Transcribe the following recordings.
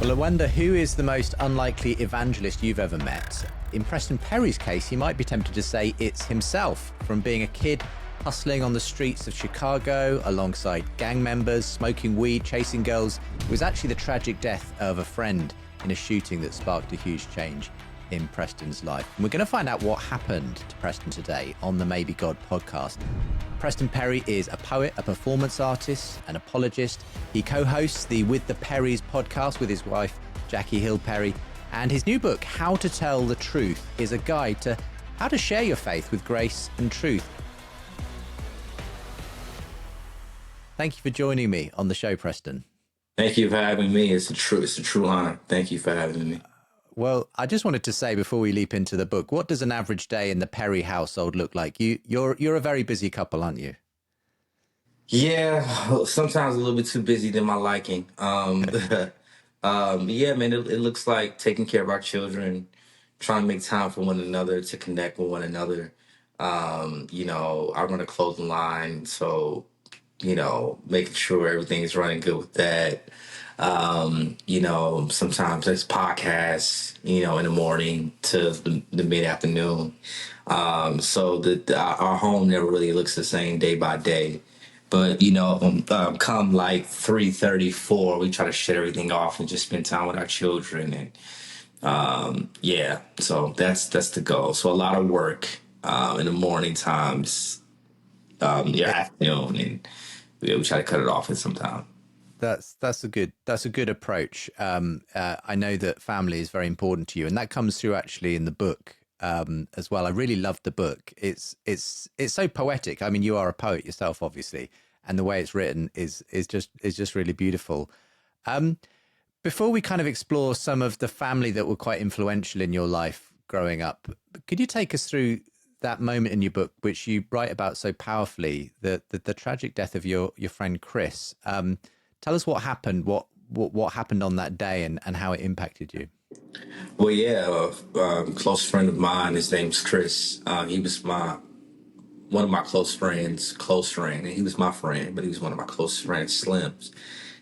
Well, I wonder who is the most unlikely evangelist you've ever met. In Preston Perry's case, he might be tempted to say it's himself. From being a kid hustling on the streets of Chicago alongside gang members, smoking weed, chasing girls, it was actually the tragic death of a friend in a shooting that sparked a huge change in Preston's life. And we're going to find out what happened to Preston today on the Maybe God podcast. Preston Perry is a poet, a performance artist, an apologist. He co-hosts the With the Perrys podcast with his wife, Jackie Hill Perry. And his new book, How to Tell the Truth, is a guide to how to share your faith with grace and truth. Thank you for joining me on the show, Preston. Thank you for having me. It's a true honor. Thank you for having me. Well, I just wanted to say before we leap into the book, what does an average day in the Perry household look like? You're a very busy couple, aren't you? Yeah, sometimes a little bit too busy than my liking. Yeah, man, it looks like taking care of our children, trying to make time for one another, to connect with one another. I run a clothing line, so making sure everything is running good with that. Sometimes there's podcasts, in the morning to the mid-afternoon. So our home never really looks the same day by day. But, come like 3:34, we try to shut everything off and just spend time with our children. And so that's the goal. So a lot of work in the morning times, afternoon, and we try to cut it off at some time. That's a good approach. I know that family is very important to you, and that comes through actually in the book as well. I really loved the book. It's so poetic. I mean, you are a poet yourself, obviously, and the way it's written is just really beautiful. Before we kind of explore some of the family that were quite influential in your life growing up, could you take us through that moment in your book, which you write about so powerfully, the tragic death of your friend Chris? Tell us what happened, what happened on that day and how it impacted you. Well, yeah, a close friend of mine, his name's Chris. He was one of my close friend, and he was my friend, but he was one of my close friends, Slim's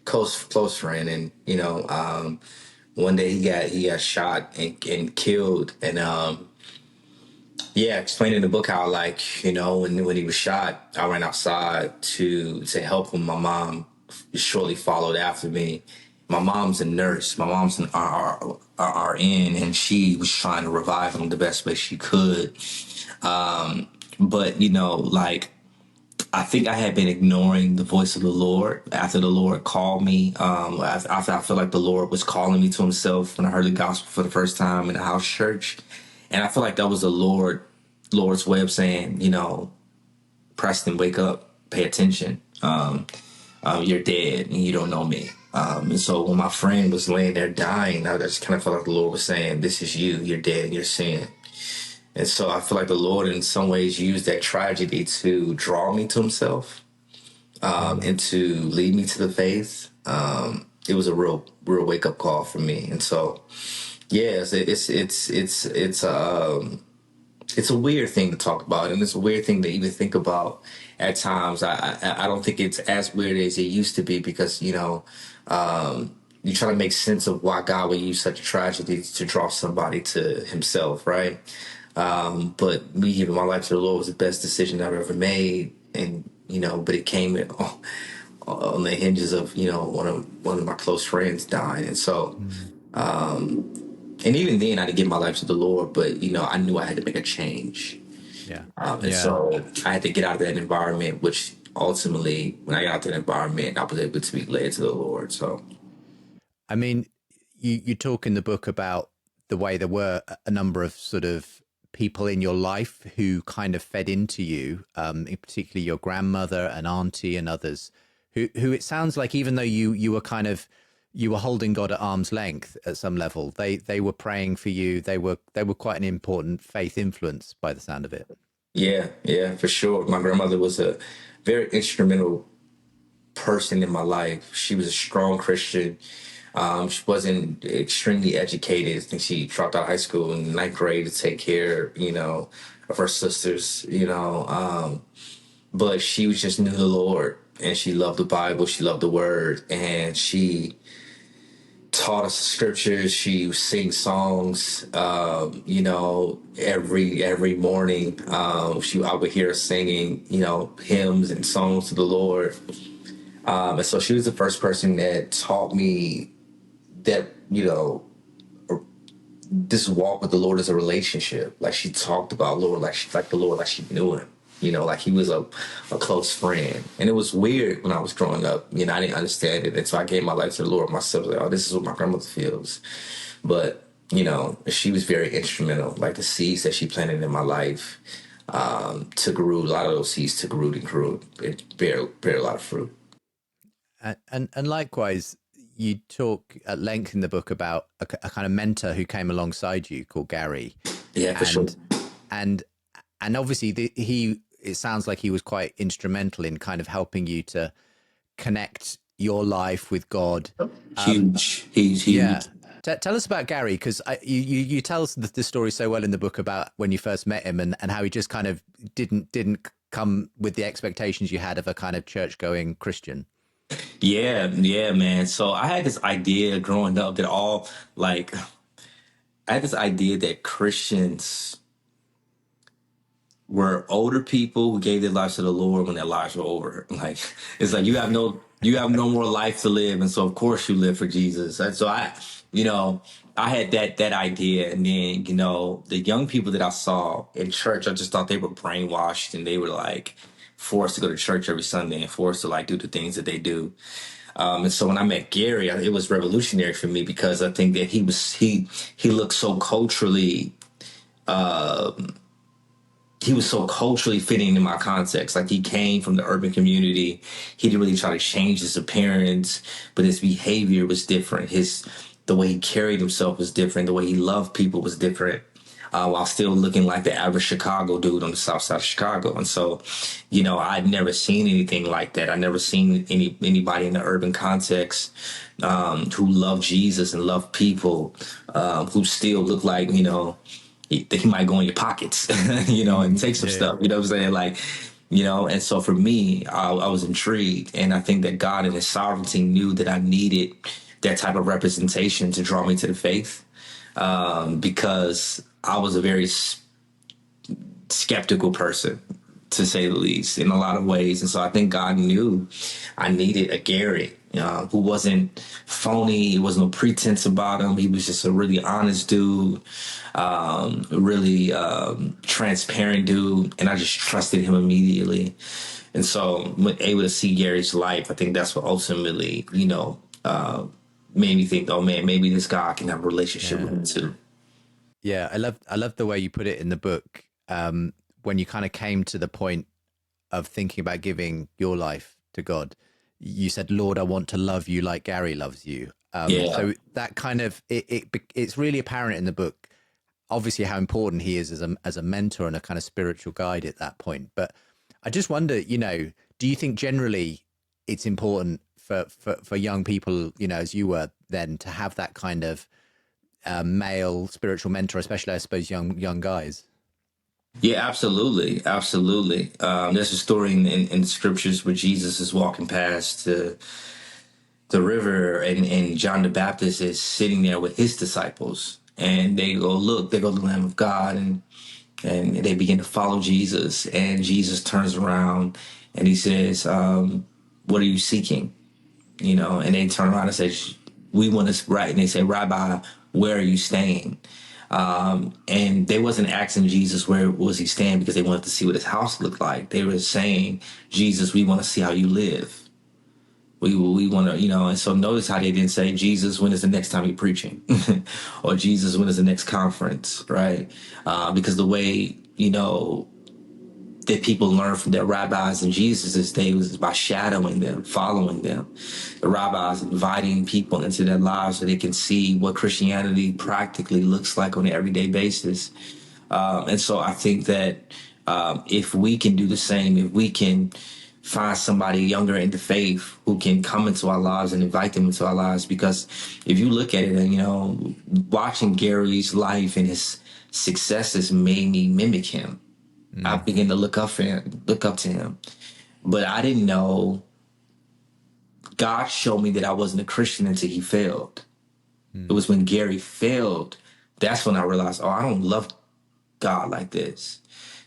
close friend. And, one day he got shot and killed. And, explained in the book how, when he was shot, I ran outside to help him. My mom shortly followed after me. My mom's a nurse. My mom's an RN, and she was trying to revive him the best way she could. But I think I had been ignoring the voice of the Lord after the Lord called me. After I felt like the Lord was calling me to himself when I heard the gospel for the first time in a house church. And I feel like that was the Lord's way of saying, Preston, wake up, pay attention. You're dead and you don't know me. And so when my friend was laying there dying, I just kind of felt like the Lord was saying, this is you, you're dead in your sin. And so I feel like the Lord in some ways used that tragedy to draw me to himself, and to lead me to the faith. It was a real wake up call for me. And so, yes, it's a weird thing to talk about, and it's a weird thing to even think about at times. I don't think it's as weird as it used to be, because you try to make sense of why God would use such a tragedy to draw somebody to himself, right? But me giving my life to the Lord was the best decision I've ever made, and but it came on the hinges of one of my close friends dying. And so and even then I didn't give my life to the Lord, but I knew I had to make a change. So I had to get out of that environment, which ultimately, when I got out of that environment, I was able to be led to the Lord. So, I mean, you talk in the book about the way there were a number of sort of people in your life who kind of fed into you, particularly your grandmother and auntie and others, who it sounds like, even though you were holding God at arm's length at some level, they were praying for you. They were quite an important faith influence by the sound of it. Yeah, for sure. My grandmother was a very instrumental person in my life. She was a strong Christian. She wasn't extremely educated. I think she dropped out of high school in ninth grade to take care, of her sisters, but she was just knew the Lord, and she loved the Bible. She loved the Word, and she taught us scriptures. She would sing songs, you know, every morning. I would hear her singing, you know, hymns and songs to the Lord. And so she was the first person that taught me that, you know, this walk with the Lord is a relationship. Like, she talked about Lord like the Lord like she knew him. You know, like he was a close friend. And it was weird when I was growing up. You know, I didn't understand it. And so I gave my life to the Lord myself. Like, oh, this is what my grandmother feels. But, you know, she was very instrumental. Like, the seeds that she planted in my life took root. A lot of those seeds took root and grew. It bear a lot of fruit. And likewise, you talk at length in the book about a kind of mentor who came alongside you called Gary. Yeah, for sure. And and obviously it sounds like he was quite instrumental in kind of helping you to connect your life with God. Huge. He's huge. Yeah. Tell us about Gary, because you tell us the story so well in the book about when you first met him and how he just kind of didn't come with the expectations you had of a kind of church-going Christian. Yeah, man. So I had this idea growing up that I had this idea that Christians were older people who gave their lives to the Lord when their lives were over. Like, it's like you have no more life to live, and so of course you live for Jesus. And so you know, I had that idea, and then, you know, the young people that I saw in church, I just thought they were brainwashed, and they were like forced to go to church every Sunday and forced to like do the things that they do. And so when I met Gary, it was revolutionary for me, because I think that he looked so culturally. He was so culturally fitting in my context. Like, he came from the urban community. He didn't really try to change his appearance, but his behavior was different. The way he carried himself was different. The way he loved people was different. While still looking like the average Chicago dude on the south side of Chicago. And so, you know, I'd never seen anything like that. I'd never seen anybody in the urban context who loved Jesus and loved people, who still looked like, you know, he might go in your pockets, you know, and take some stuff, you know what I'm saying? Like, you know, and so for me, I was intrigued. And I think that God in his sovereignty knew that I needed that type of representation to draw me to the faith, because I was a very skeptical person, to say the least, in a lot of ways. And so I think God knew I needed a Gary, who wasn't phony. There was no pretense about him. He was just a really honest dude, really transparent dude. And I just trusted him immediately. And so when able to see Gary's life, I think that's what ultimately, you know, made me think, oh man, maybe this guy can have a relationship with him too. Yeah, I love the way you put it in the book. When you kind of came to the point of thinking about giving your life to God, you said, "Lord, I want to love you like Gary loves you." So that kind of it's really apparent in the book, obviously, how important he is as a mentor and a kind of spiritual guide at that point. But I just wonder, you know, do you think generally it's important for young people, you know, as you were then, to have that kind of male spiritual mentor, especially, I suppose, young guys? Yeah, absolutely. Absolutely. There's a story in the scriptures where Jesus is walking past the river, and John the Baptist is sitting there with his disciples. And they go, look, there goes the Lamb of God. And they begin to follow Jesus. And Jesus turns around and he says, what are you seeking? You know, and they turn around and say, we want to, right. And they say, Rabbi, where are you staying? And they wasn't asking Jesus where was he staying because they wanted to see what his house looked like. They were saying, Jesus, we want to see how you live. We want to, you know. And so notice how they didn't say, Jesus, when is the next time you're preaching? Or Jesus, when is the next conference, right? Because the way, you know, that people learn from their rabbis and Jesus' day was by shadowing them, following them. The rabbis inviting people into their lives so they can see what Christianity practically looks like on an everyday basis. And so I think that if we can do the same, if we can find somebody younger in the faith who can come into our lives and invite them into our lives, because if you look at it, and, you know, watching Gary's life and his successes made me mimic him. I began to look up to him. But I didn't know. God showed me that I wasn't a Christian until he failed. It was when Gary failed. That's when I realized, oh, I don't love God like this.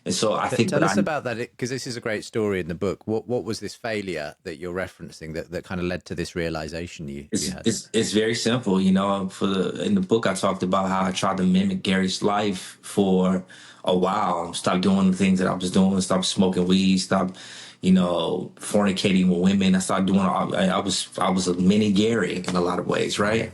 And so I think Tell us about that, because this is a great story in the book. What was this failure that you're referencing that kind of led to this realization you had? it's very simple, you know. In the book, I talked about how I tried to mimic Gary's life for a while. Stop doing the things that I was doing. Stop smoking weed. Stop, fornicating with women. I started doing. I was a mini Gary in a lot of ways, right?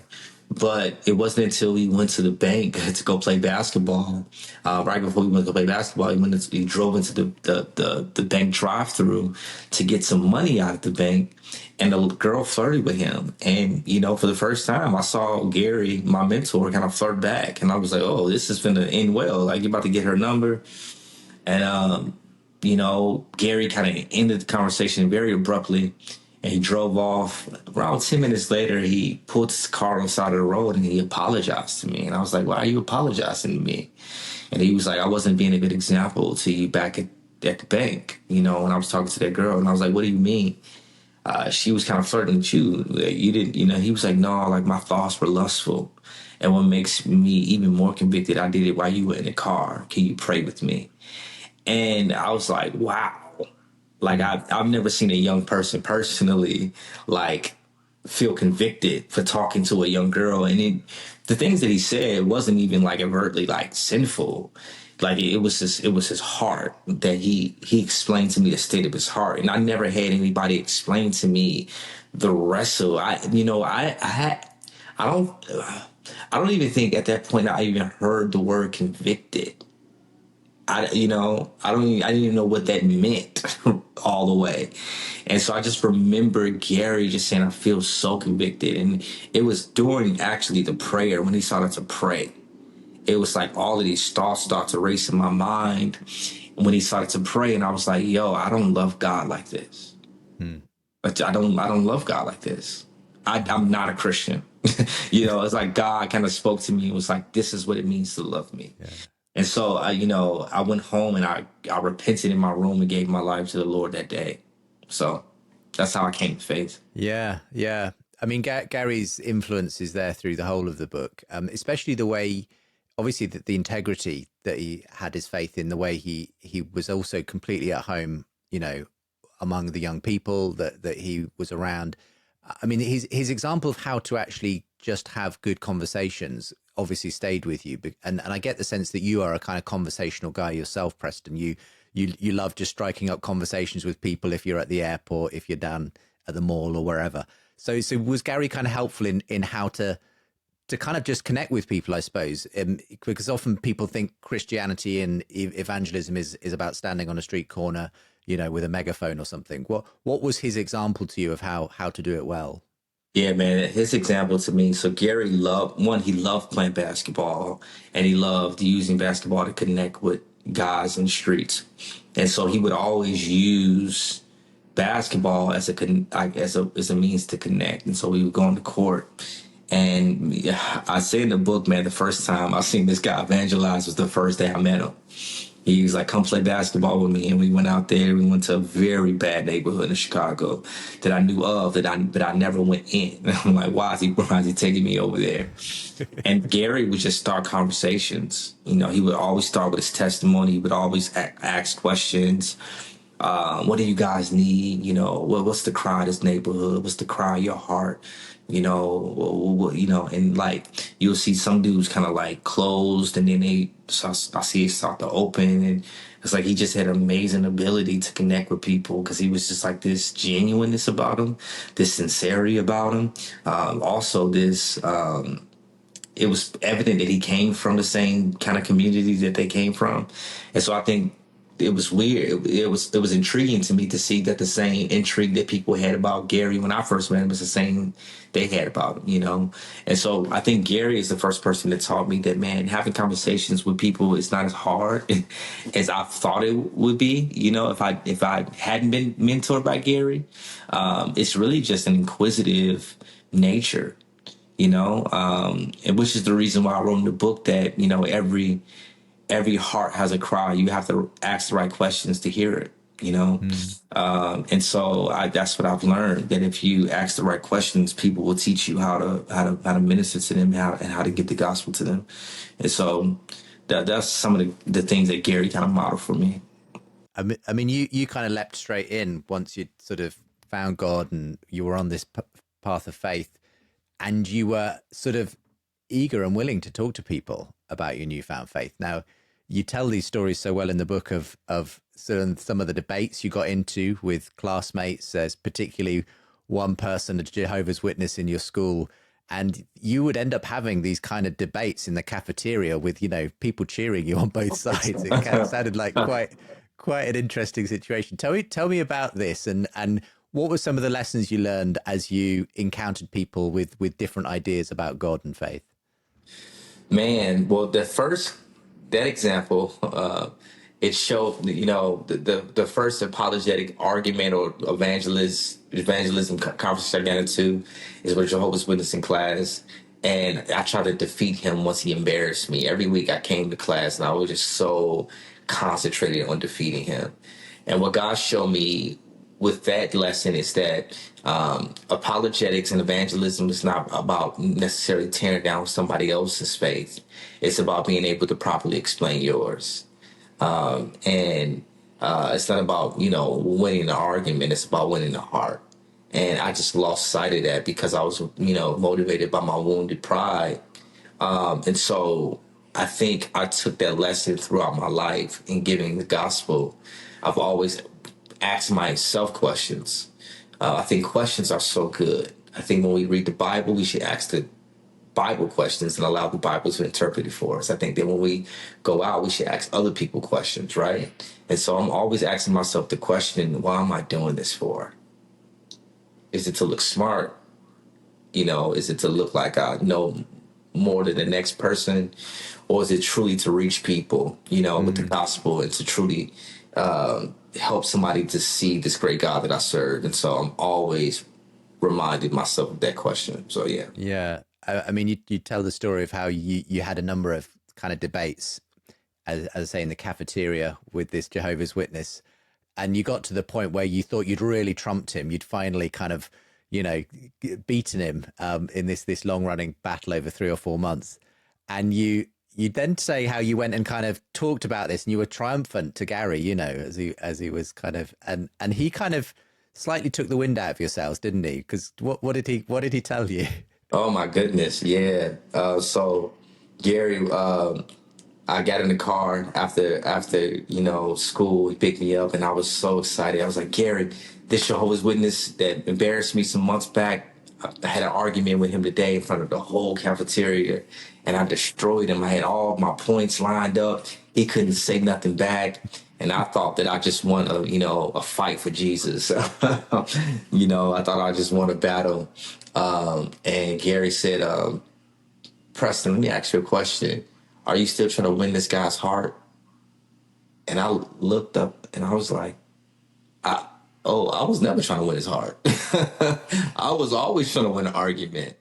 But it wasn't until we went to the bank to go play basketball. Right before we went to play basketball, he drove into the bank drive-through to get some money out of the bank, and the girl flirted with him. And for the first time, I saw Gary, my mentor, kind of flirt back, and I was like, "Oh, this is gonna end well. Like, you're about to get her number." And Gary kind of ended the conversation very abruptly, and he drove off. Around 10 minutes later, he pulled his car on the side of the road and he apologized to me. And I was like, "Why are you apologizing to me?" And he was like, "I wasn't being a good example to you back at the bank, when I was talking to that girl." And I was like, "What do you mean?" She was kind of flirting with you. You didn't, he was like, "No, like, my thoughts were lustful. And what makes me even more convicted, I did it while you were in the car. Can you pray with me?" And I was like, wow. Like, I've never seen a young person personally, like, feel convicted for talking to a young girl. And the things that he said wasn't even like overtly like sinful. Like, it was his heart that he explained to me the state of his heart. And I never had anybody explain to me the wrestle. I don't even think at that point I even heard the word convicted. I didn't even know what that meant all the way. And so I just remember Gary just saying, "I feel so convicted." And it was during actually the prayer when he started to pray. It was like all of these thoughts start to race in my mind when he started to pray. And I was like, "Yo, I don't love God like this. But I don't love God like this. I'm not a Christian." It's like God kind of spoke to me and was like, "This is what it means to love me." Yeah. And so I went home and I repented in my room and gave my life to the Lord that day. So that's how I came to faith. Yeah, yeah. I mean, Gary's influence is there through the whole of the book, especially the way, obviously, the integrity that he had his faith in, the way he was also completely at home, among the young people that he was around. I mean, his example of how to actually just have good conversations obviously stayed with you, and I get the sense that you are a kind of conversational guy yourself, Preston. You love just striking up conversations with people if you're at the airport, if you're down at the mall or wherever. So was Gary kind of helpful in how to kind of just connect with people, I suppose, because often people think Christianity and evangelism is about standing on a street corner, with a megaphone or something. What was his example to you of how to do it well? Yeah, man, his example to me. So Gary he loved playing basketball, and he loved using basketball to connect with guys in the streets. And so he would always use basketball as a means to connect. And so we would go on the court. And yeah, I say in the book, man, the first time I seen this guy evangelize was the first day I met him. He was like, "Come play basketball with me." And we went out there. We went to a very bad neighborhood in Chicago that I knew of, but I never went in. I'm like, why is he taking me over there? And Gary would just start conversations. He would always start with his testimony. He would always ask questions. What do you guys need? What's the cry of this neighborhood? What's the cry of your heart? And like, you'll see some dudes kind of like closed, and then I see it start to open, and it's like he just had amazing ability to connect with people because he was just like this genuineness about him, this sincerity about him. Also, it was evident that he came from the same kind of community that they came from, and so I think it was weird. It was intriguing to me to see that the same intrigue that people had about Gary when I first met him was the same they had about him. And so I think Gary is the first person that taught me that, man, having conversations with people is not as hard as I thought it would be. If I hadn't been mentored by Gary, it's really just an inquisitive nature. And which is the reason why I wrote in the book that every heart has a cry. You have to ask the right questions to hear it. you know. And so that's what I've learned, that if you ask the right questions, people will teach you how to minister to them, and how to get the gospel to them. And so that's some of the things that Gary kind of modeled for me. I mean, you kind of leapt straight in once you sort of found God and you were on this path of faith, and you were sort of eager and willing to talk to people about your newfound faith. Now, you tell these stories so well in the book of some of the debates you got into with classmates. There's particularly one person, a Jehovah's Witness in your school, and you would end up having these kind of debates in the cafeteria with, people cheering you on both sides. It kind of sounded like quite an interesting situation. Tell me about this, and what were some of the lessons you learned as you encountered people with different ideas about God and faith? Man, well, that example, it showed, the first apologetic argument or evangelism conversation I got into is with Jehovah's Witness in class. And I tried to defeat him once he embarrassed me. Every week I came to class and I was just so concentrated on defeating him. And what God showed me with that lesson is that apologetics and evangelism is not about necessarily tearing down somebody else's faith. It's about being able to properly explain yours. And it's not about, winning the argument. It's about winning the heart. And I just lost sight of that because I was, motivated by my wounded pride. And so I think I took that lesson throughout my life in giving the gospel. I've always asked myself questions. I think questions are so good. I think when we read the Bible, we should ask the Bible questions and allow the Bible to interpret it for us. I think that when we go out, we should ask other people questions, right? And so I'm always asking myself the question, why am I doing this for? Is it to look smart? Is it to look like I know more than the next person? Or is it truly to reach people, with the gospel, and to truly help somebody to see this great God that I serve? And so I'm always reminded myself of that question. So, yeah. Yeah. I mean, you tell the story of how you had a number of kind of debates, as I say, in the cafeteria with this Jehovah's Witness. And you got to the point where you thought you'd really trumped him. You'd finally kind of, beaten him in this long running battle over 3 or 4 months. And you then say how you went and kind of talked about this, and you were triumphant to Gary, as he was kind of, and he kind of slightly took the wind out of your sails, didn't he? Because what did he tell you? Oh my goodness, yeah. So Gary, I got in the car after school. He picked me up, and I was so excited. I was like, Gary, this Jehovah's Witness that embarrassed me some months back, I had an argument with him today in front of the whole cafeteria, and I destroyed him. I had all my points lined up. He couldn't say nothing back. And I thought that I just won a fight for Jesus. I thought I just won a battle. And Gary said, Preston, let me ask you a question. Are you still trying to win this guy's heart? And I looked up and I was like, I was never trying to win his heart. I was always trying to win an argument.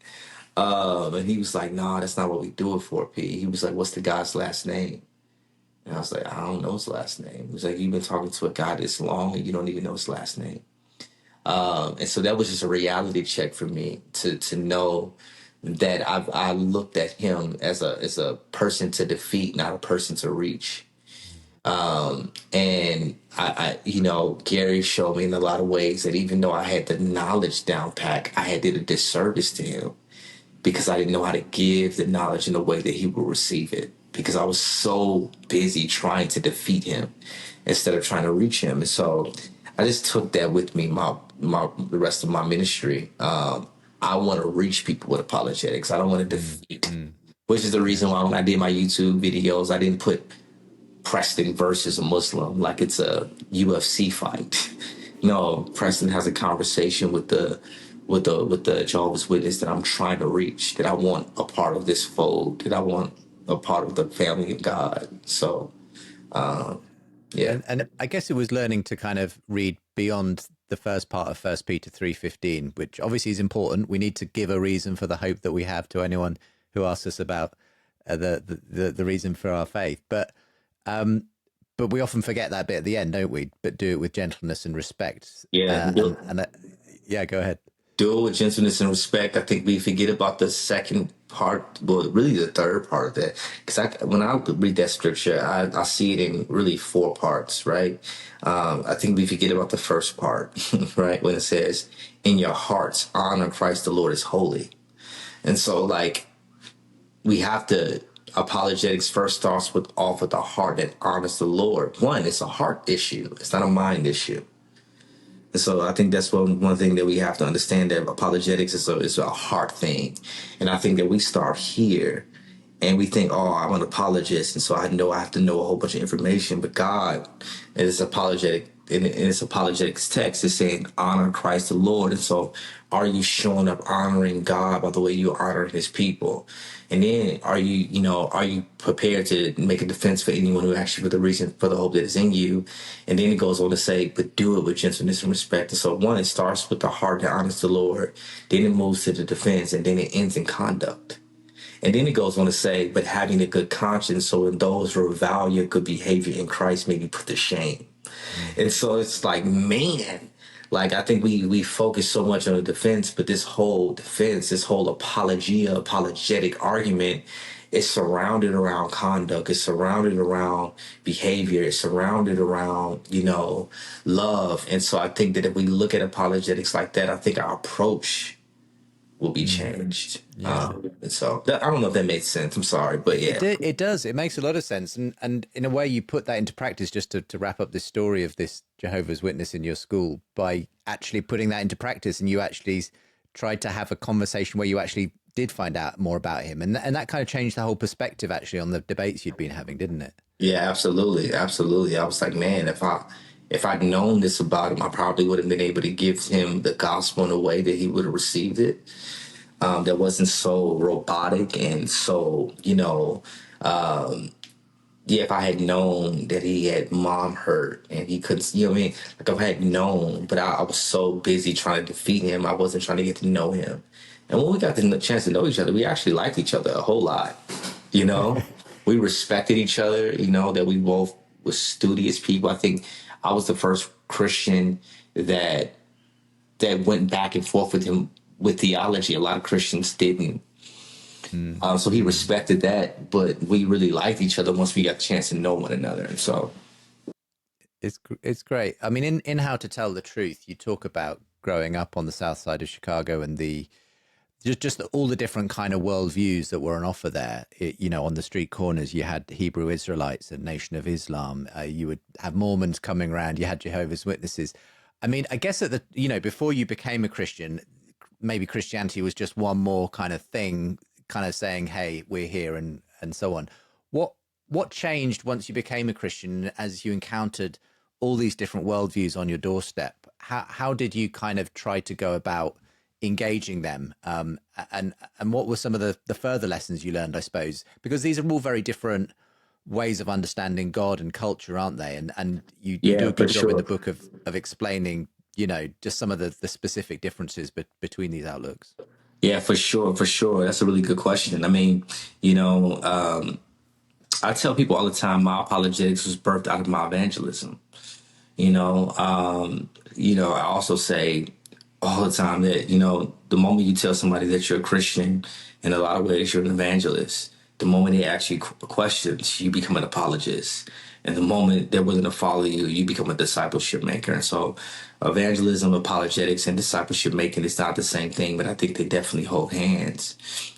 And he was like, no, that's not what we do it for, P. He was like, what's the guy's last name? And I was like, I don't know his last name. He was like, you've been talking to a guy this long and you don't even know his last name. And so that was just a reality check for me to know that I looked at him as a person to defeat, not a person to reach. And Gary showed me in a lot of ways that even though I had the knowledge down pat, I had did a disservice to him because I didn't know how to give the knowledge in a way that he would receive it, because I was so busy trying to defeat him instead of trying to reach him. And so I just took that with me, the rest of my ministry. I want to reach people with apologetics. I don't want to defeat, which is the reason why when I did my YouTube videos, I didn't put Preston versus a Muslim like it's a UFC fight. No, Preston has a conversation with the Jehovah's Witness that I'm trying to reach, that I want a part of this fold, that I want a part of the family of God. So, yeah. And I guess it was learning to kind of read beyond the first part of 1 Peter 3:15, which obviously is important. We need to give a reason for the hope that we have to anyone who asks us about the reason for our faith. But but we often forget that bit at the end, don't we? But do it with gentleness and respect. Yeah, Yeah, go ahead. do it with gentleness and respect. I think we forget about the second part, well, really the third part of that. Because when I read that scripture, I see it in really four parts, right? I think we forget about the first part, right? When it says, in your hearts, honor Christ the Lord is holy. And so, like, we have to, apologetics first starts with off with a heart that honors the Lord. One, it's a heart issue. It's not a mind issue. And so I think that's one thing that we have to understand, that apologetics is a heart thing. And I think that we start here and we think, oh, I'm an apologist. And so I know I have to know a whole bunch of information. But God is apologetic. In its apologetics text is saying, honor Christ the Lord. And so are you showing up honoring God by the way you honor his people? And then are you prepared to make a defense for anyone who asks you for the reason for the hope that is in you? And then it goes on to say, but do it with gentleness and respect. And so one, it starts with the heart that honors the Lord. Then it moves to the defense, and then it ends in conduct. And then it goes on to say, but having a good conscience, so in those who revile your good behavior in Christ may be put to shame. And so it's like, man, like I think we focus so much on the defense, but this whole defense, this whole apologetic argument is surrounded around conduct. It's surrounded around behavior. It's surrounded around, love. And so I think that if we look at apologetics like that, I think our approach will be changed. Yeah. And so I don't know if that made sense. I'm sorry, but yeah. It does. It makes a lot of sense. And in a way, you put that into practice, just to wrap up this story of this Jehovah's Witness in your school, by actually putting that into practice. And you actually tried to have a conversation where you actually did find out more about him. And that kind of changed the whole perspective actually on the debates you'd been having, didn't it? Yeah, absolutely. Absolutely. I was like, man, if I'd known this about him, I probably would have been able to give him the gospel in a way that he would have received it. That wasn't so robotic and so, yeah, if I had known that he had mom hurt and he couldn't, what I mean? Like if I had known, but I was so busy trying to defeat him, I wasn't trying to get to know him. And when we got the chance to know each other, we actually liked each other a whole lot, We respected each other, that we both were studious people. I think I was the first Christian that went back and forth with him with theology. A lot of Christians didn't. So he respected that, but we really liked each other once we got the chance to know one another. And so it's great. I mean, in How to Tell the Truth, you talk about growing up on the south side of Chicago and just all the different kind of worldviews that were on offer there. On the street corners, you had Hebrew Israelites and Nation of Islam. You would have Mormons coming around. You had Jehovah's Witnesses. I mean, I guess before you became a Christian, maybe Christianity was just one more kind of thing, kind of saying, hey, we're here and so on. What changed once you became a Christian as you encountered all these different worldviews on your doorstep? How did you kind of try to go about engaging them? And what were some of the further lessons you learned, I suppose? Because these are all very different ways of understanding God and culture, aren't they? And you do a good job in the book of explaining, just some of the specific differences between these outlooks. Yeah, for sure. For sure. That's a really good question. I mean, I tell people all the time, my apologetics was birthed out of my evangelism. I also say all the time that, the moment you tell somebody that you're a Christian, in a lot of ways, you're an evangelist. The moment they ask you questions, you become an apologist. And the moment they're willing to follow you, you become a discipleship maker. And so evangelism, apologetics, and discipleship making is not the same thing, but I think they definitely hold hands.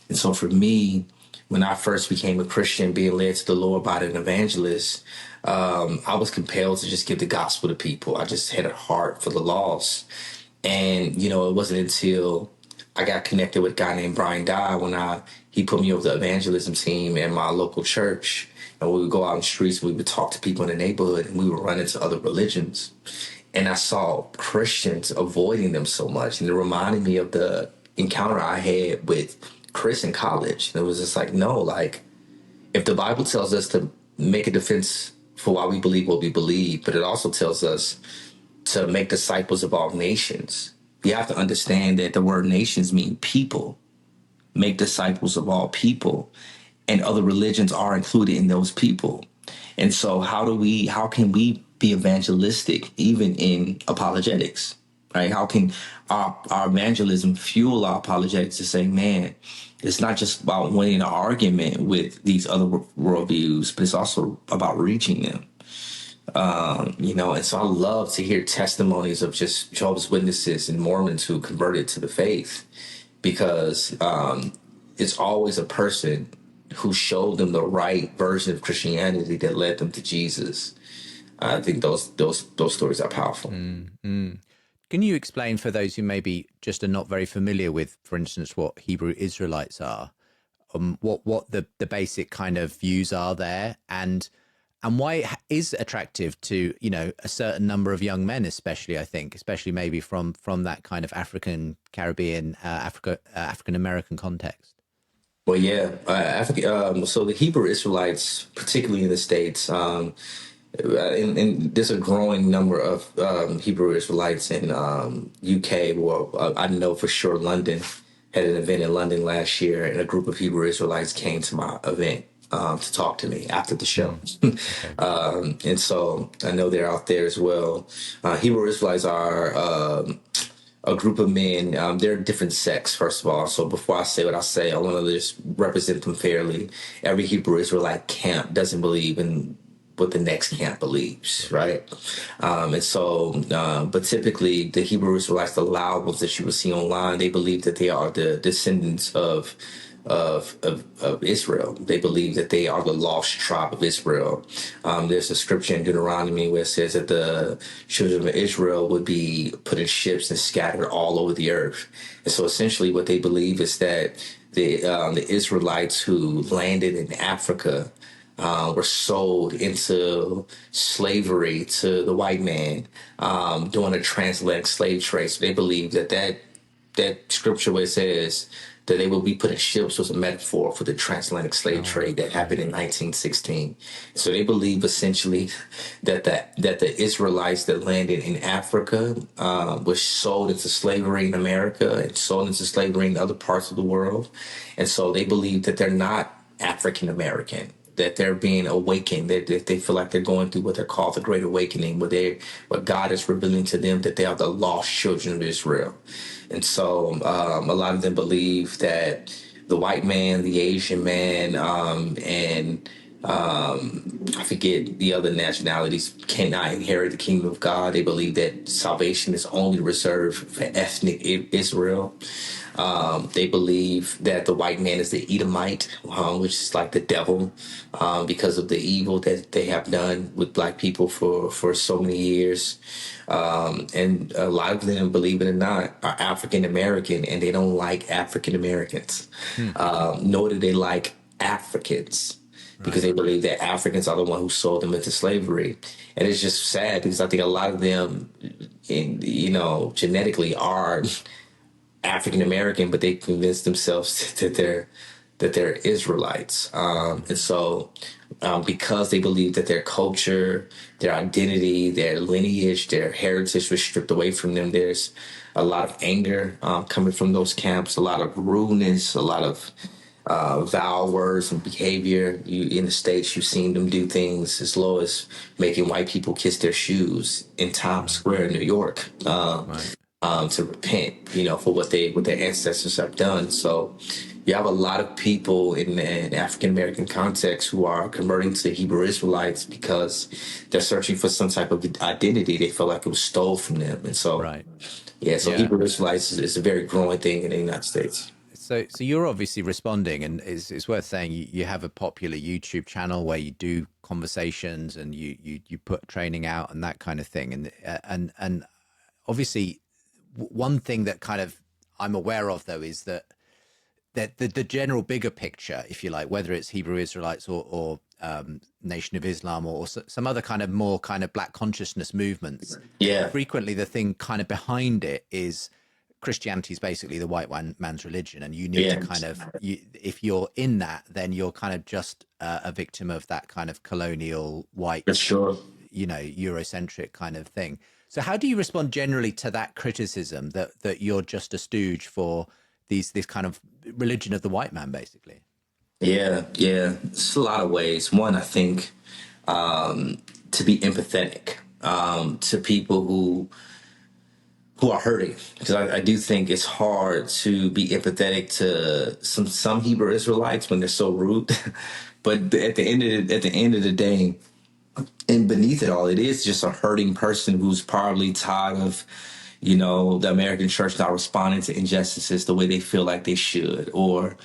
And so for me, when I first became a Christian, being led to the Lord by an evangelist, I was compelled to just give the gospel to people. I just had a heart for the lost. And, it wasn't until I got connected with a guy named Brian Dye when he put me over the evangelism team in my local church. And we would go out in the streets, we would talk to people in the neighborhood, and we would run into other religions. And I saw Christians avoiding them so much. And it reminded me of the encounter I had with Chris in college. And it was just like, no, like, if the Bible tells us to make a defense for why we believe what we believe, but it also tells us to make disciples of all nations, you have to understand that the word nations mean people. Make disciples of all people. And other religions are included in those people. And so how can we be evangelistic even in apologetics, right? How can our evangelism fuel our apologetics to say, man, it's not just about winning an argument with these other worldviews, but it's also about reaching them. And so I love to hear testimonies of just Jehovah's Witnesses and Mormons who converted to the faith, because it's always a person who showed them the right version of Christianity that led them to Jesus. I think those stories are powerful. Can you explain for those who maybe just are not very familiar with, for instance, what Hebrew Israelites are, what the basic kind of views are there, and why it is attractive to, a certain number of young men, especially maybe from that kind of African Caribbean, African American context? Well, yeah, so the Hebrew Israelites, particularly in the States, and there's a growing number of Hebrew Israelites in UK. Well, I know for sure London had an event in London last year, and a group of Hebrew Israelites came to my event to talk to me after the show. Okay. And so I know they're out there as well. Hebrew Israelites are a group of men. They're different sects, first of all. So before I say what I say, I want to just represent them fairly. Every Hebrew Israelite camp doesn't believe in what the next camp believes, right? But typically the Hebrew Israelites, the loud ones that you will see online, they believe that they are the descendants of Israel. They believe that they are the lost tribe of Israel. There's a scripture in Deuteronomy where it says that the children of Israel would be put in ships and scattered all over the earth. And so essentially what they believe is that the Israelites who landed in Africa were sold into slavery to the white man during a transatlantic slave trade. So they believe that scripture where it says that they will be put in ships was a metaphor for the transatlantic slave trade that happened in 1916. So they believe essentially that the Israelites that landed in Africa were sold into slavery in America and sold into slavery in other parts of the world. And so they believe that they're not African American, that they're being awakened, that they feel like they're going through what they're called the Great Awakening, where God is revealing to them that they are the lost children of Israel. And so a lot of them believe that the white man, the Asian man, and I forget the other nationalities cannot inherit the kingdom of God. They believe that salvation is only reserved for ethnic Israel. They believe that the white man is the Edomite, which is like the devil, because of the evil that they have done with black people for so many years. And a lot of them, believe it or not, are African American, and they don't like African Americans, nor do they like Africans. Because they believe that Africans are the one who sold them into slavery. And it's just sad because I think a lot of them, genetically are African American, but they convince themselves that they're Israelites. Because they believe that their culture, their identity, their lineage, their heritage was stripped away from them, there's a lot of anger coming from those camps, a lot of rudeness, a lot of vowel words and behavior. In the States, you've seen them do things as low as making white people kiss their shoes in Times Square in New York. To repent, for what their ancestors have done. So you have a lot of people in an African American context who are converting to Hebrew Israelites because they're searching for some type of identity. They feel like it was stole from them, and so Hebrew Israelites is a very growing thing in the United States. So you're obviously responding, and it's worth saying you have a popular YouTube channel where you do conversations and you put training out and that kind of thing, and obviously one thing that kind of I'm aware of though is that the general bigger picture, if you like, whether it's Hebrew Israelites or Nation of Islam or some other kind of more kind of black consciousness movements, frequently the thing kind of behind it is Christianity is basically the white man's religion, and you need to kind of, if you're in that, then you're kind of just a victim of that kind of colonial white, Eurocentric kind of thing. So how do you respond generally to that criticism that you're just a stooge for this kind of religion of the white man, basically? Yeah. It's a lot of ways. One, I think to be empathetic to people who are hurting, because I do think it's hard to be empathetic to some Hebrew Israelites when they're so rude. But at the end of the day, and beneath it all, it is just a hurting person who's probably tired of, the American church not responding to injustices the way they feel like they should, or,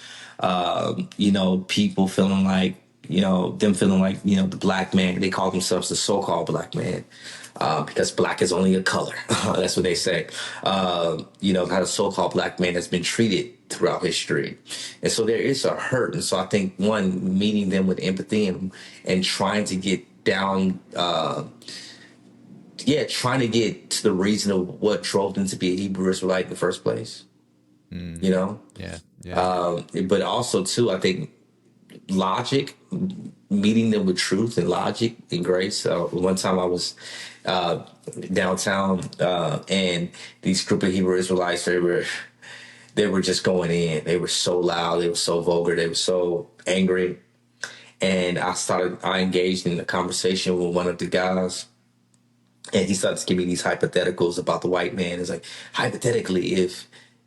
people feeling like, them feeling like, the black man, they call themselves the so-called black man, because black is only a color. That's what they say. How the so-called black man has been treated throughout history. And so there is a hurt. And so I think, one, meeting them with empathy and trying to get down, trying to get to the reason of what drove them to be a Hebrew Israelite in the first place, you know? Yeah. Yeah. But also, too, I think logic, meeting them with truth and logic and grace. One time I was downtown, and these group of Hebrew Israelites, they were just going in. They were so loud. They were so vulgar. They were so angry. And I engaged in a conversation with one of the guys, and he started to give me these hypotheticals about the white man. It's like, hypothetically,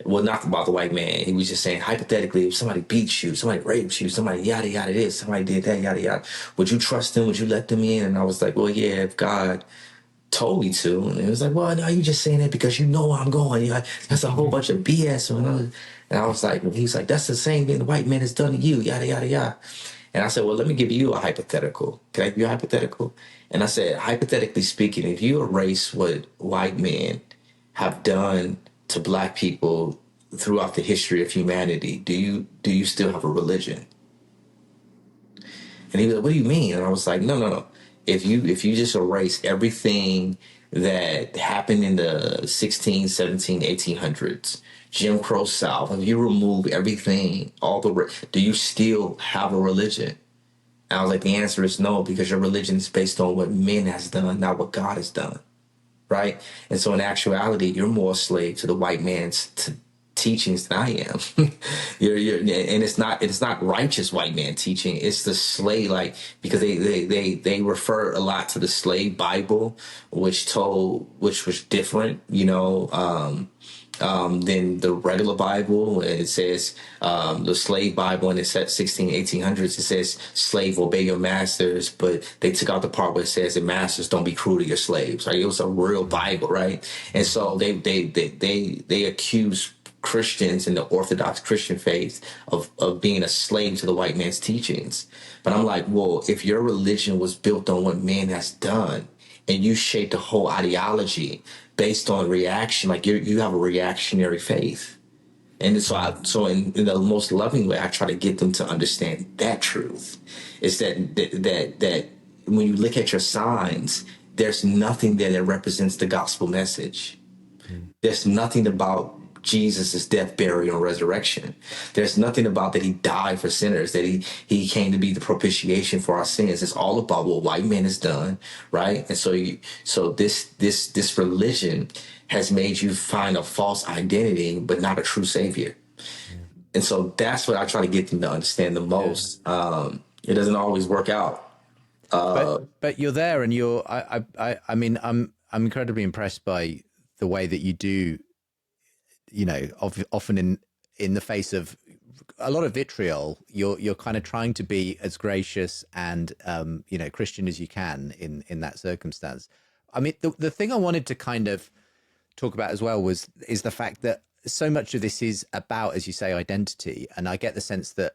not about the white man. He was just saying, hypothetically, if somebody beats you, somebody rapes you, somebody yada, yada this, somebody did that, yada, yada, would you trust them? Would you let them in? And I was like, well, yeah, if God told me to. And it was like, well, no, you just saying that because you know where I'm going. That's a whole bunch of BS. And I was like, he's like, that's the same thing the white man has done to you, yada, yada, yada. And I said, well, let me give you a hypothetical. Can I give you a hypothetical? And I said, hypothetically speaking, if you erase what white men have done to black people throughout the history of humanity, do you still have a religion? And he was like, what do you mean? And I was like, no. If you just erase everything that happened in the 16, 17, 1800s, Jim Crow South, if you remove everything, do you still have a religion? And I was like, the answer is no, because your religion is based on what men has done, not what God has done. Right? And so in actuality, you're more a slave to the white man's teachings than I am. And it's not righteous white man teaching. It's the slave, because they refer a lot to the slave Bible, which was different, than the regular Bible. It says the slave Bible, and it's at 1800s. It says, slave, obey your masters. But they took out the part where it says, the masters, don't be cruel to your slaves. Right? It was a real Bible, right? And so they accuse Christians in the Orthodox Christian faith of being a slave to the white man's teachings. But I'm like, well, if your religion was built on what man has done, and you shape the whole ideology based on reaction, like you have a reactionary faith. And so in the most loving way, I try to get them to understand that truth is that when you look at your signs, there's nothing there that represents the gospel message. There's nothing about Jesus' death, burial, and resurrection. There's nothing about that he died for sinners, that he came to be the propitiation for our sins. It's all about what white man has done, right? And so this religion has made you find a false identity, but not a true savior. And so that's what I try to get them to understand the most. It doesn't always work out. But you're there, and I mean, I'm incredibly impressed by the way that you do, often in the face of a lot of vitriol, you're kind of trying to be as gracious and Christian as you can in that circumstance. I mean, the thing I wanted to kind of talk about as well is the fact that so much of this is about, as you say, identity, and I get the sense that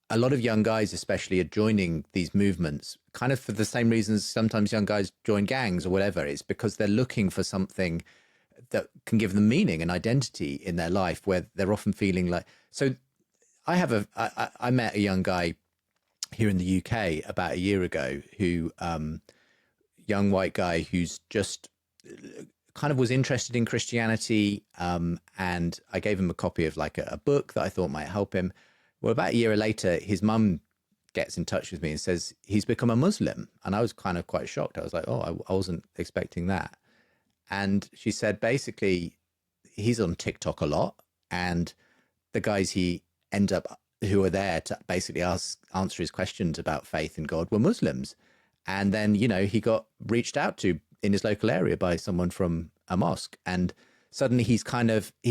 a lot of young guys especially are joining these movements kind of for the same reasons sometimes young guys join gangs or whatever. It's because they're looking for something that can give them meaning and identity in their life, where they're often feeling like. So I met a young guy here in the UK about a year ago who young white guy who's just kind of was interested in Christianity, and I gave him a copy of like a book that I thought might help him. Well, about a year later, his mum gets in touch with me and says he's become a Muslim. And I was kind of quite shocked. I was like, oh, I wasn't expecting that. And she said, basically, he's on TikTok a lot. And the guys who were there to basically answer his questions about faith and God were Muslims. And then, he got reached out to in his local area by someone from a mosque. And suddenly he's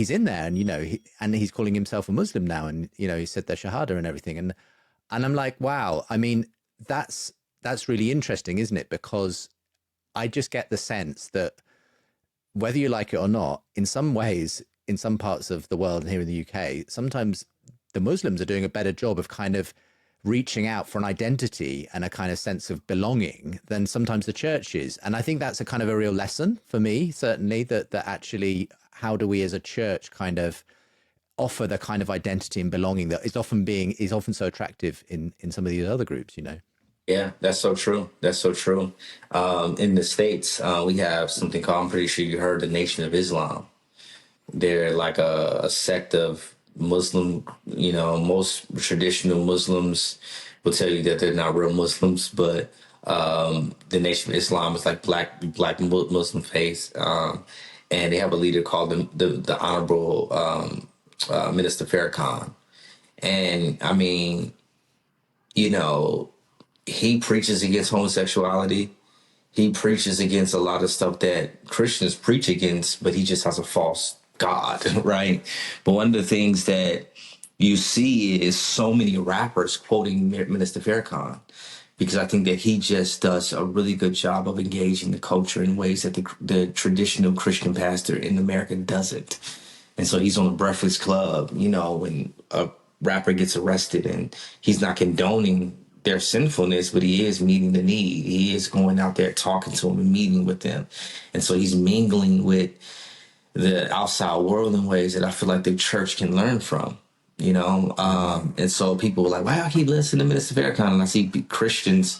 in there and, and he's calling himself a Muslim now. And, he said their Shahada and everything. And I'm like, wow, I mean, that's really interesting, isn't it? Because I just get the sense that whether you like it or not, in some ways, in some parts of the world and here in the UK, sometimes the Muslims are doing a better job of kind of reaching out for an identity and a kind of sense of belonging than sometimes the church is. And I think that's a kind of a real lesson for me, certainly, that actually, how do we as a church kind of offer the kind of identity and belonging that is often so attractive in some of these other groups, Yeah, that's so true. That's so true. In the States, we have something called, I'm pretty sure you heard, the Nation of Islam. They're like a sect of Muslim, most traditional Muslims will tell you that they're not real Muslims, but the Nation of Islam is like black Muslim faith. And they have a leader called the Honorable Minister Farrakhan. And I mean, he preaches against homosexuality. He preaches against a lot of stuff that Christians preach against, but he just has a false God, right? But one of the things that you see is so many rappers quoting Minister Farrakhan, because I think that he just does a really good job of engaging the culture in ways that the traditional Christian pastor in America doesn't. And so he's on the Breakfast Club, when a rapper gets arrested, and he's not condoning their sinfulness, but he is meeting the need. He is going out there talking to them and meeting with them. And so he's mingling with the outside world in ways that I feel like the church can learn from, and so people were like, wow, he listened to Minister Farrakhan. And I see Christians,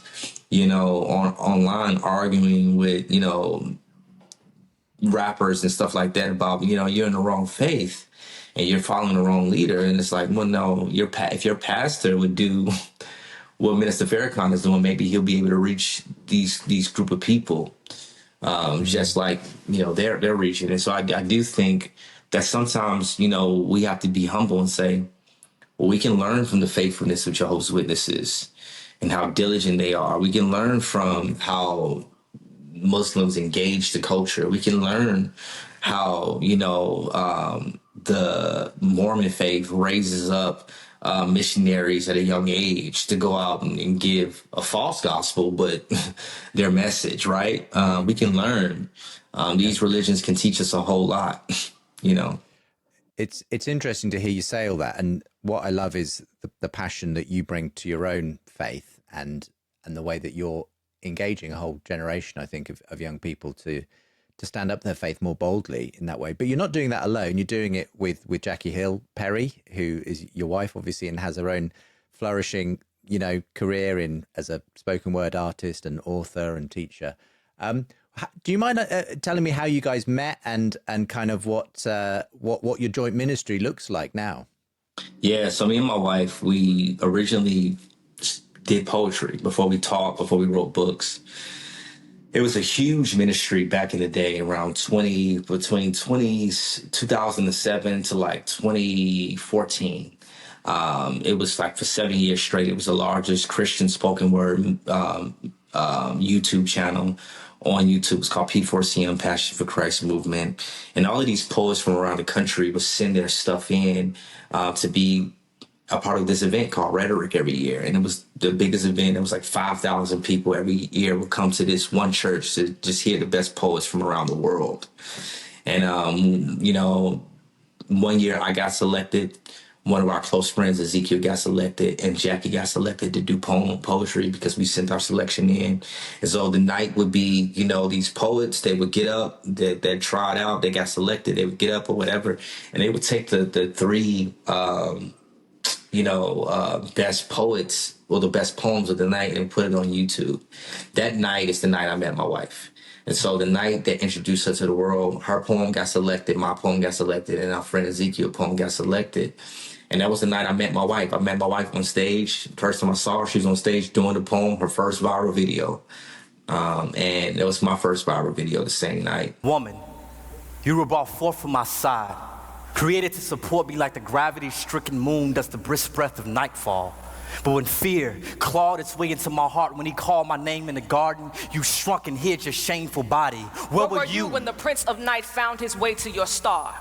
online arguing with, rappers and stuff like that about, you're in the wrong faith and you're following the wrong leader. And it's like, well, no, if your pastor would do what Minister Farrakhan is doing, maybe he'll be able to reach these group of people, just like they're reaching. And so I do think that sometimes we have to be humble and say, well, we can learn from the faithfulness of Jehovah's Witnesses and how diligent they are. We can learn from how Muslims engage the culture. We can learn how the Mormon faith raises up missionaries at a young age to go out and give a false gospel, but their message, right? We can learn. These religions can teach us a whole lot, It's interesting to hear you say all that. And what I love is the passion that you bring to your own faith and the way that you're engaging a whole generation, I think, of young people to stand up their faith more boldly in that way. But you're not doing that alone. You're doing it with Jackie Hill Perry, who is your wife, obviously, and has her own flourishing, career as a spoken word artist and author and teacher. Do you mind telling me how you guys met and kind of what your joint ministry looks like now? Yeah, so me and my wife, we originally did poetry before we taught, before we wrote books. It was a huge ministry back in the day, between 2007 to like 2014. It was like for 7 years straight. It was the largest Christian spoken word YouTube channel on YouTube. It's called P4CM, Passion for Christ Movement. And all of these poets from around the country would send their stuff in to be a part of this event called Rhetoric every year. And it was the biggest event. It was like 5,000 people every year would come to this one church to just hear the best poets from around the world. And, 1 year I got selected. One of our close friends, Ezekiel, got selected, and Jackie got selected to do poetry because we sent our selection in. And so the night would be, these poets, they would get up, they tried out, they got selected, they would get up or whatever, and they would take the three best poets or the best poems of the night and put it on YouTube. That night is the night I met my wife. And so the night that introduced her to the world, her poem got selected, my poem got selected, and our friend Ezekiel's poem got selected. And that was the night I met my wife. I met my wife on stage. First time I saw her, she was on stage doing the poem, her first viral video. And it was my first viral video the same night. Woman, you were brought forth from my side, created to support me like the gravity-stricken moon does the brisk breath of nightfall. But when fear clawed its way into my heart, when he called my name in the garden, you shrunk and hid your shameful body. Where were you when the Prince of Night found his way to your star?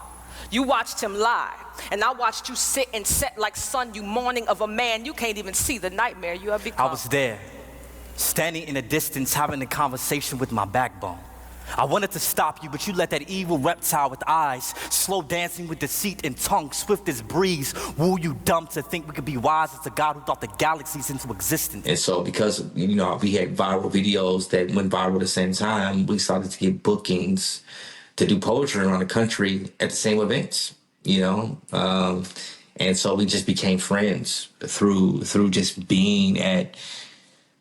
You watched him lie, and I watched you sit and set like sun, you mourning of a man. You can't even see the nightmare you have become. I was there, standing in the distance, having a conversation with my backbone. I wanted to stop you, but you let that evil reptile with eyes, slow dancing with deceit and tongue, swift as breeze, woo you dumb to think we could be wise as a God who thought the galaxies into existence. And so because, you know, we had viral videos that went viral at the same time, we started to get bookings to do poetry around the country at the same events, you know? And so we just became friends through just being at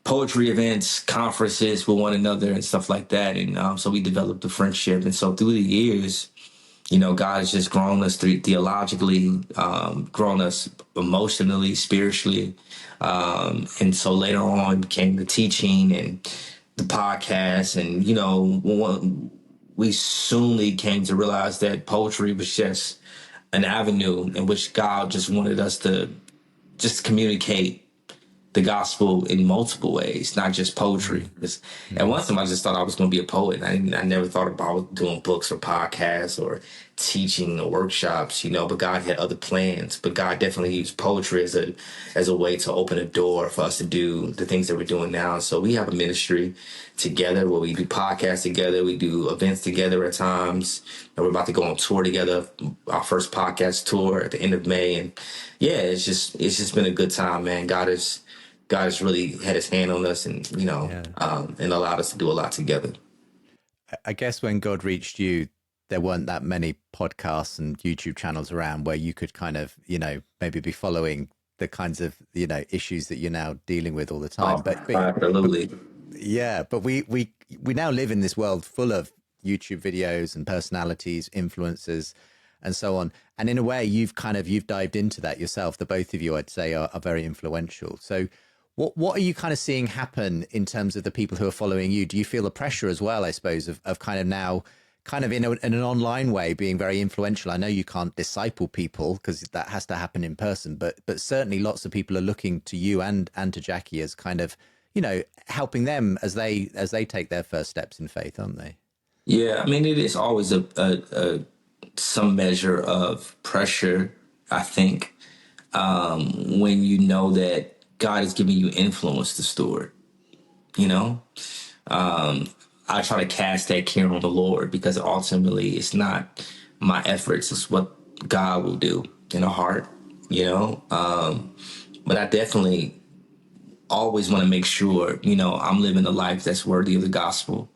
poetry events, conferences with one another and stuff like that. And so we developed a friendship. And so through the years, you know, God has just grown us theologically, grown us emotionally, spiritually. And so later on came the teaching and the podcast. And, you know, we soonly came to realize that poetry was just an avenue in which God just wanted us to just communicate the gospel in multiple ways, not just poetry. At one time, I just thought I was going to be a poet. I never thought about doing books or podcasts or teaching or workshops, you know, but God had other plans. But God definitely used poetry as a way to open a door for us to do the things that we're doing now. So we have a ministry together where we do podcasts together. We do events together at times. And we're about to go on tour together, our first podcast tour at the end of May. And yeah, it's just been a good time, man. God has really had his hand on us and, you know, and allowed us to do a lot together. I guess when God reached you, there weren't that many podcasts and YouTube channels around where you could kind of, you know, maybe be following the kinds of, you know, issues that you're now dealing with all the time. Absolutely. But we now live in this world full of YouTube videos and personalities, influencers, and so on. And in a way, you've dived into that yourself. The both of you, I'd say, are very influential. So what are you kind of seeing happen in terms of the people who are following you? Do you feel the pressure as well, I suppose, of kind of now, kind of in an online way, being very influential? I know you can't disciple people because that has to happen in person, but certainly lots of people are looking to you and to Jackie as kind of, you know, helping them as they take their first steps in faith, aren't they? Yeah, I mean, it is always a some measure of pressure, I think, when you know that God is giving you influence to steward, you know? I try to cast that care on the Lord because ultimately it's not my efforts, it's what God will do in a heart, you know? But I definitely always want to make sure, you know, I'm living a life that's worthy of the gospel,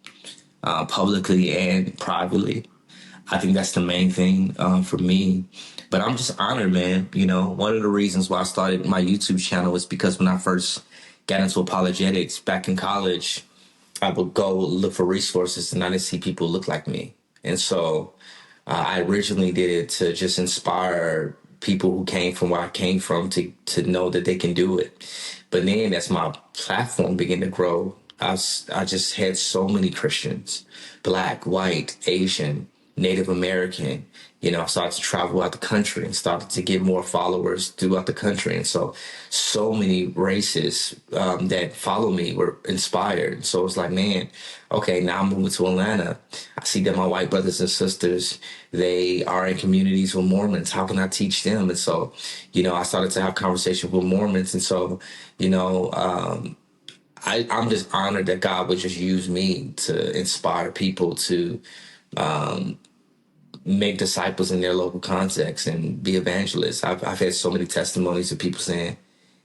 publicly and privately. I think that's the main thing for me. But I'm just honored, man. You know, one of the reasons why I started my YouTube channel was because when I first got into apologetics back in college, I would go look for resources and I didn't see people look like me. And so I originally did it to just inspire people who came from where I came from to know that they can do it. But then as my platform began to grow, I just had so many Christians, Black, white, Asian, Native American. You know, I started to travel out the country and started to get more followers throughout the country. And so many races that follow me were inspired. So it's like, man, okay, now I'm moving to Atlanta. I see that my white brothers and sisters, they are in communities with Mormons. How can I teach them? And so, you know, I started to have conversations with Mormons. And so, you know, I'm just honored that God would just use me to inspire people to make disciples in their local context and be evangelists. I've had so many testimonies of people saying,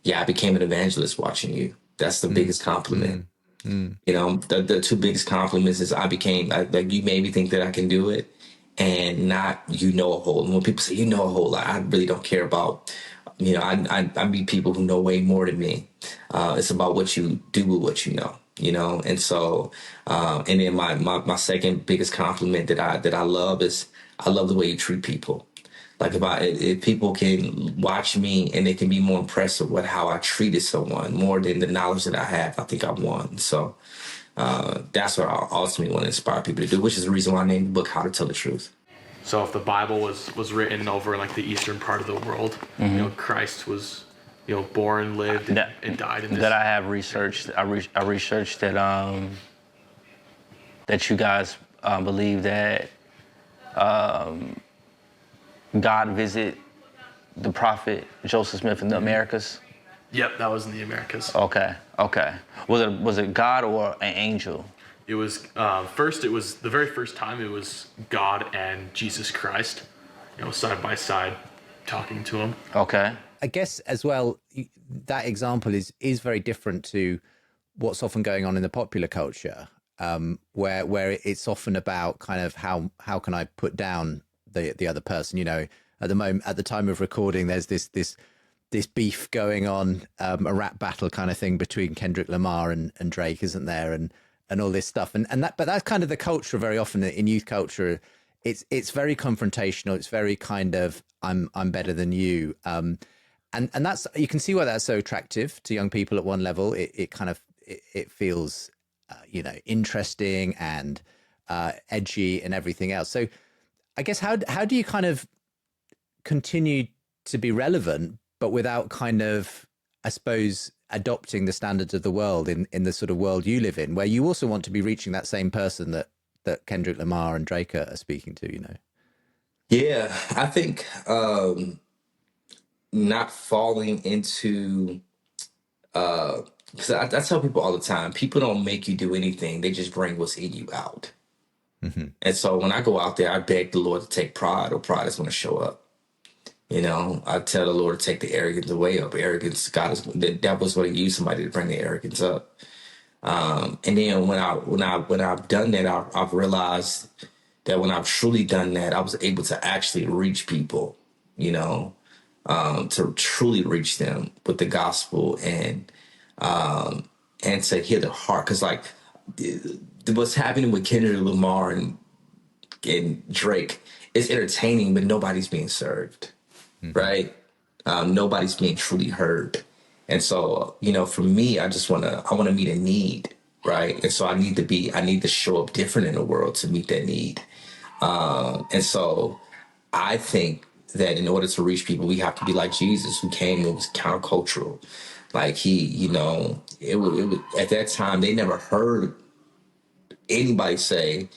yeah, I became an evangelist watching you. That's the biggest compliment. You know, the two biggest compliments is like you made me think that I can do it and not, you know, a whole. And when people say, you know, a whole lot, I really don't care about, you know, I meet people who know way more than me. It's about what you do with what you know. You know, and so, and then my second biggest compliment that I love is I love the way you treat people. Like if people can watch me and they can be more impressed with how I treated someone more than the knowledge that I have, I think I've won. So that's what I ultimately want to inspire people to do, which is the reason why I named the book How to Tell the Truth. So if the Bible was written over like the eastern part of the world, you know, Christ was, born, lived, and died in this. That I have researched. I researched that that you guys believe that God visit the prophet Joseph Smith in the Americas. Yep, that was in the Americas. Okay. Was it God or an angel? It was first. It was the very first time. It was God and Jesus Christ, side by side, talking to him. Okay. I guess as well, that example is very different to what's often going on in the popular culture, where it's often about kind of how can I put down the other person. At the time of recording, there's this beef going on, a rap battle kind of thing between Kendrick Lamar and Drake, isn't there? And all this stuff, but that's kind of the culture very often in youth culture. It's very confrontational. It's very kind of I'm better than you. And that's, you can see why that's so attractive to young people at one level. It kind of it feels interesting and edgy and everything else. So I guess how do you kind of continue to be relevant, but without kind of, I suppose, adopting the standards of the world in the sort of world you live in, where you also want to be reaching that same person that Kendrick Lamar and Drake are speaking to, Yeah, I think not falling into because I tell people all the time, people don't make you do anything; they just bring what's in you out. Mm-hmm. And so when I go out there, I beg the Lord to take pride, or pride is going to show up. I tell the Lord to take the arrogance away. Arrogance, the devil's going to use somebody to bring the arrogance up. And then when I've done that, I've realized that when I've truly done that, I was able to actually reach people, to truly reach them with the gospel and to hear their heart. Because what's happening with Kendrick Lamar and Drake is entertaining, but nobody's being served, right? Nobody's being truly heard. And so, for me, I want to meet a need, right? And so I need to show up different in the world to meet that need. And so I think that in order to reach people, we have to be like Jesus, who came and was countercultural. Like it was at that time, they never heard anybody say,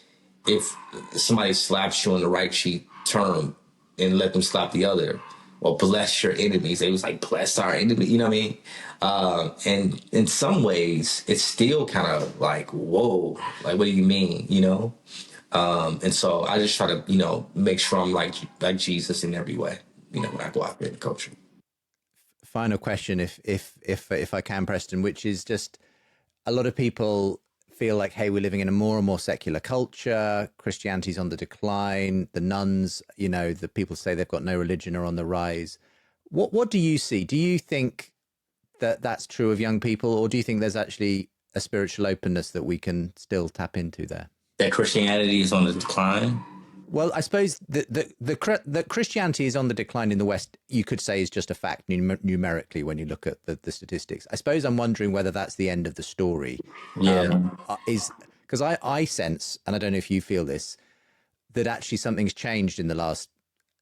if somebody slaps you on the right cheek, turn and let them slap the other. Or bless your enemies. It was like, bless our enemy, you know what I mean? And in some ways, it's still kind of like, whoa, like, what do you mean, And so I just try to, make sure I'm like Jesus in every way, when I go out there in the culture. Final question, if I can, Preston, which is just, a lot of people feel like, hey, we're living in a more and more secular culture. Christianity's on the decline. The nuns, the people say they've got no religion are on the rise. What do you see? Do you think that that's true of young people, or do you think there's actually a spiritual openness that we can still tap into there? That Christianity is on the decline? Well, I suppose that Christianity is on the decline in the West, you could say, is just a fact numerically when you look at the statistics. I suppose I'm wondering whether that's the end of the story. Yeah. Because I sense, and I don't know if you feel this, that actually something's changed in the last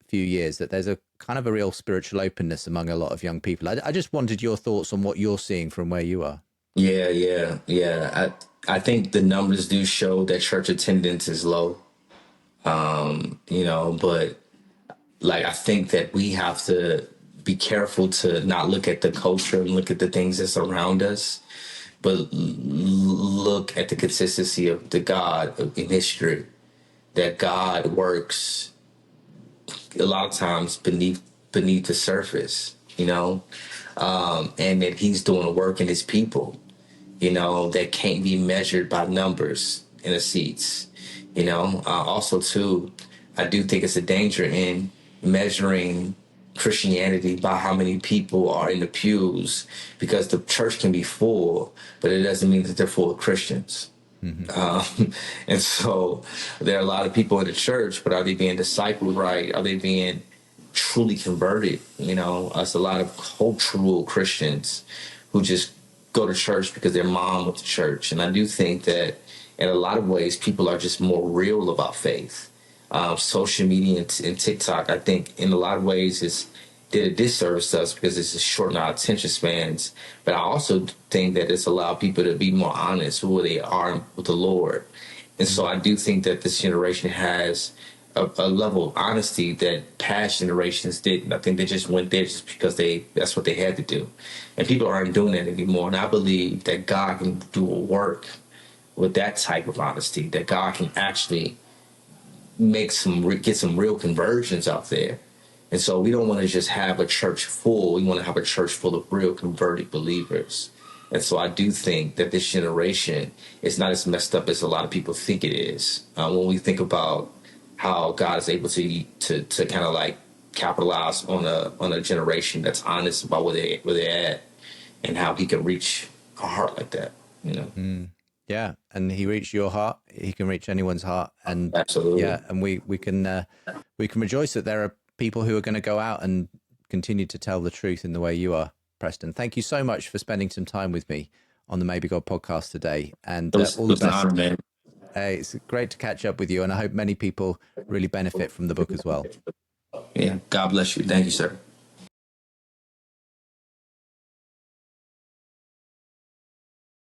few years, that there's a kind of a real spiritual openness among a lot of young people. I just wanted your thoughts on what you're seeing from where you are. Yeah. I think the numbers do show that church attendance is low. But I think that we have to be careful to not look at the culture and look at the things that's around us, but look at the consistency of the God in history, that God works a lot of times beneath the surface, and that he's doing a work in his people, that can't be measured by numbers in the seats. Also too, I do think it's a danger in measuring Christianity by how many people are in the pews, because the church can be full, but it doesn't mean that they're full of Christians. Mm-hmm. And so there are a lot of people in the church, but are they being discipled right? Are they being truly converted? Us a lot of cultural Christians who just go to church because their mom went to church. And I do think that in a lot of ways, people are just more real about faith. Social media and TikTok, I think, in a lot of ways, did a disservice to us because it's shortened our attention spans. But I also think that it's allowed people to be more honest with who they are with the Lord. And so I do think that this generation has a level of honesty that past generations didn't. I think they just went there just because that's what they had to do. And people aren't doing that anymore. And I believe that God can do a work with that type of honesty, that God can actually get some real conversions out there. And so we don't want to just have a church full. We want to have a church full of real converted believers. And so I do think that this generation is not as messed up as a lot of people think it is. When we think about how God is able to kind of like capitalize on a generation that's honest about where they're at, and how He can reach a heart like that, you know. Yeah, and He reached your heart. He can reach anyone's heart, and Absolutely. yeah, and we can rejoice that there are people who are going to go out and continue to tell the truth in the way you are, Preston. Thank you so much for spending some time with me on the Maybe God podcast today, and all the best. An honor, man. It's great to catch up with you, and I hope many people really benefit from the book as well. Yeah, God bless you. Thank you, sir.